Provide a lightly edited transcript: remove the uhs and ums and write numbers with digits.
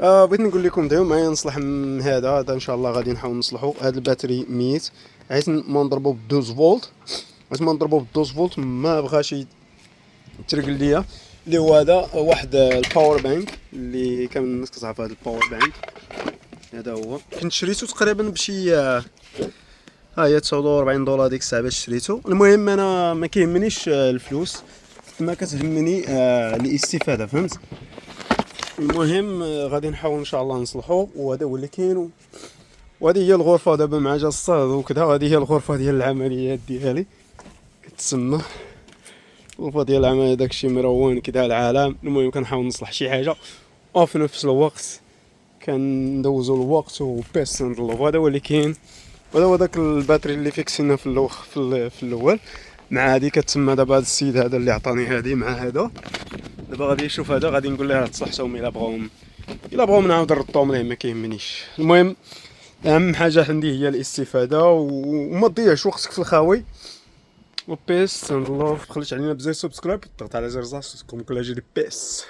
بغيت نقول لكم دايما معايا نصلح من هذا ان شاء الله غادي نحاول نصلحو. هذا الباتري ميت، عيت ما نضربو ب 12 فولت، عيت ما نضربو ب 12 فولت ما بغاش يترقل ليا. اللي هو هذا واحد الباور بانك اللي كامل الناس كتعرف. هذا الباور بانك هذا هو كنت شريته تقريبا بشي ها هي 49 دولار ديك الساعه باش شريته. المهم انا ما كيهمنيش الفلوس، ما كتهمني الاستفاده، فهمت؟ المهم غادي نحاول ان شاء الله نصلحو، وهذا هو اللي كاين. وهذه هي الغرفه دابا مع جا الصهد وكذا. هذه هي الغرفه ديال العمليات ديالي كتسمى الغرفه ديال العمليات. داكشي مروان كذا العالم. المهم كنحاول نصلح شي حاجه وفي نفس الوقت كندوزو الوقت وبيس نضلو. هذا هو اللي كاين. وهذا هو داك الباتري اللي فيكسينا في الاول مع هذه كتسمى. دابا هذا السيد هذا اللي عطاني هذه مع هذا دابا غادي يشوف هذا، غادي نقول له راه تصلحتهم الا بغاو نعاود نردهم ليه ما كيهمنيش. المهم اهم حاجه عندي هي الاستفاده وما تضيعش وقتك في الخاوي. وبيس اند لاف. خليت علينا بزاف سبسكرايب، ضغط على زر الجرس كل جديد. بيس.